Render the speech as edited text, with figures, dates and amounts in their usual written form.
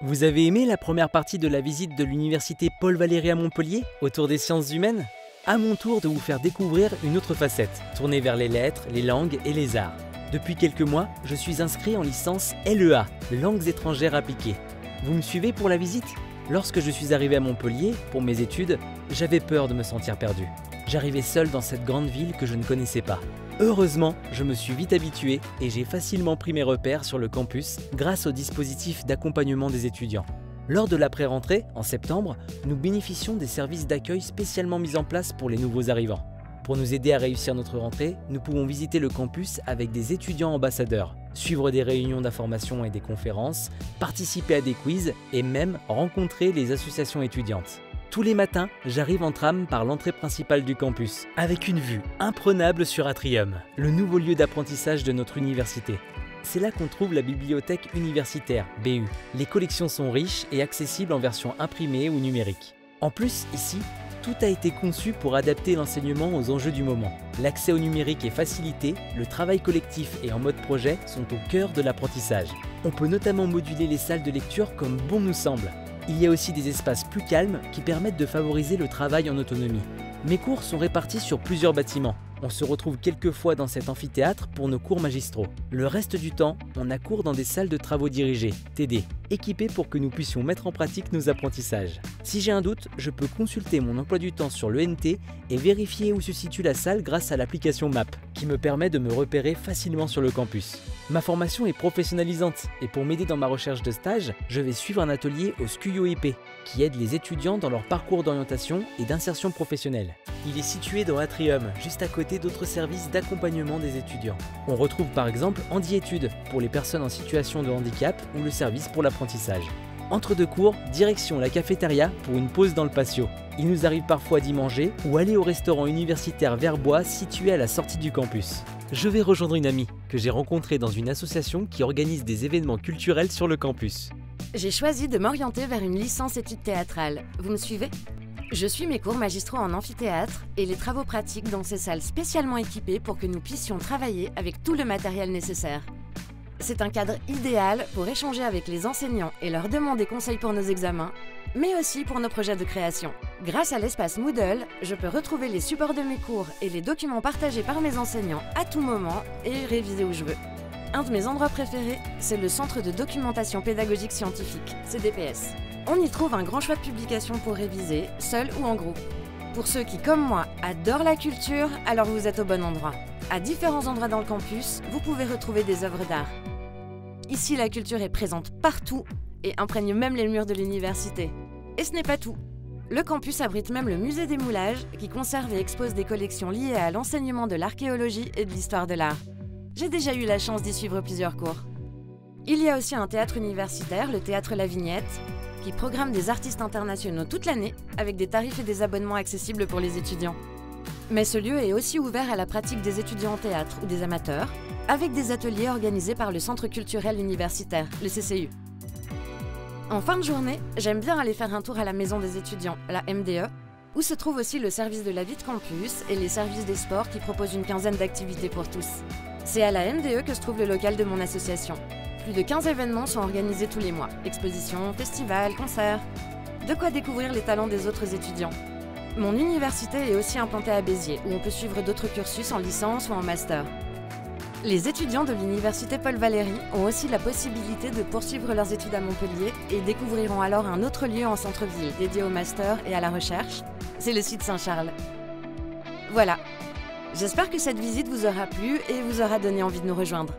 Vous avez aimé la première partie de la visite de l'université Paul Valéry à Montpellier, autour des sciences humaines? À mon tour de vous faire découvrir une autre facette, tournée vers les lettres, les langues et les arts. Depuis quelques mois, je suis inscrit en licence LEA, Langues étrangères appliquées. Vous me suivez pour la visite? Lorsque je suis arrivé à Montpellier, pour mes études, j'avais peur de me sentir perdu. J'arrivais seul dans cette grande ville que je ne connaissais pas. Heureusement, je me suis vite habitué et j'ai facilement pris mes repères sur le campus grâce au dispositif d'accompagnement des étudiants. Lors de l'après-rentrée, en septembre, nous bénéficions des services d'accueil spécialement mis en place pour les nouveaux arrivants. Pour nous aider à réussir notre rentrée, nous pouvons visiter le campus avec des étudiants ambassadeurs, suivre des réunions d'information et des conférences, participer à des quiz et même rencontrer les associations étudiantes. Tous les matins, j'arrive en tram par l'entrée principale du campus, avec une vue imprenable sur Atrium, le nouveau lieu d'apprentissage de notre université. C'est là qu'on trouve la bibliothèque universitaire, BU. Les collections sont riches et accessibles en version imprimée ou numérique. En plus, ici, tout a été conçu pour adapter l'enseignement aux enjeux du moment. L'accès au numérique est facilité, le travail collectif et en mode projet sont au cœur de l'apprentissage. On peut notamment moduler les salles de lecture comme bon nous semble. Il y a aussi des espaces plus calmes qui permettent de favoriser le travail en autonomie. Mes cours sont répartis sur plusieurs bâtiments. On se retrouve quelquefois dans cet amphithéâtre pour nos cours magistraux. Le reste du temps, on a cours dans des salles de travaux dirigés, TD, équipées pour que nous puissions mettre en pratique nos apprentissages. Si j'ai un doute, je peux consulter mon emploi du temps sur l'ENT et vérifier où se situe la salle grâce à l'application Map, qui me permet de me repérer facilement sur le campus. Ma formation est professionnalisante et pour m'aider dans ma recherche de stage, je vais suivre un atelier au SCUIO IP, qui aide les étudiants dans leur parcours d'orientation et d'insertion professionnelle. Il est situé dans Atrium, juste à côté d'autres services d'accompagnement des étudiants. On retrouve par exemple HandiEtudes pour les personnes en situation de handicap ou le service pour l'apprentissage. Entre deux cours, direction la cafétéria pour une pause dans le patio. Il nous arrive parfois d'y manger ou aller au restaurant universitaire Verbois situé à la sortie du campus. Je vais rejoindre une amie que j'ai rencontrée dans une association qui organise des événements culturels sur le campus. J'ai choisi de m'orienter vers une licence études théâtrales. Vous me suivez? Je suis mes cours magistraux en amphithéâtre et les travaux pratiques dans ces salles spécialement équipées pour que nous puissions travailler avec tout le matériel nécessaire. C'est un cadre idéal pour échanger avec les enseignants et leur demander conseil pour nos examens, mais aussi pour nos projets de création. Grâce à l'espace Moodle, je peux retrouver les supports de mes cours et les documents partagés par mes enseignants à tout moment et réviser où je veux. Un de mes endroits préférés, c'est le Centre de documentation pédagogique scientifique, CDPS. On y trouve un grand choix de publications pour réviser, seul ou en groupe. Pour ceux qui, comme moi, adorent la culture, alors vous êtes au bon endroit. À différents endroits dans le campus, vous pouvez retrouver des œuvres d'art. Ici, la culture est présente partout et imprègne même les murs de l'université. Et ce n'est pas tout. Le campus abrite même le musée des moulages, qui conserve et expose des collections liées à l'enseignement de l'archéologie et de l'histoire de l'art. J'ai déjà eu la chance d'y suivre plusieurs cours. Il y a aussi un théâtre universitaire, le Théâtre La Vignette, qui programme des artistes internationaux toute l'année, avec des tarifs et des abonnements accessibles pour les étudiants. Mais ce lieu est aussi ouvert à la pratique des étudiants en théâtre ou des amateurs, avec des ateliers organisés par le Centre culturel universitaire, le CCU. En fin de journée, j'aime bien aller faire un tour à la maison des étudiants, la MDE, où se trouve aussi le service de la vie de campus et les services des sports qui proposent une quinzaine d'activités pour tous. C'est à la MDE que se trouve le local de mon association. Plus de 15 événements sont organisés tous les mois. Expositions, festivals, concerts. De quoi découvrir les talents des autres étudiants. Mon université est aussi implantée à Béziers, où on peut suivre d'autres cursus en licence ou en master. Les étudiants de l'université Paul Valéry ont aussi la possibilité de poursuivre leurs études à Montpellier et découvriront alors un autre lieu en centre-ville dédié au master et à la recherche. C'est le site Saint-Charles. Voilà. J'espère que cette visite vous aura plu et vous aura donné envie de nous rejoindre.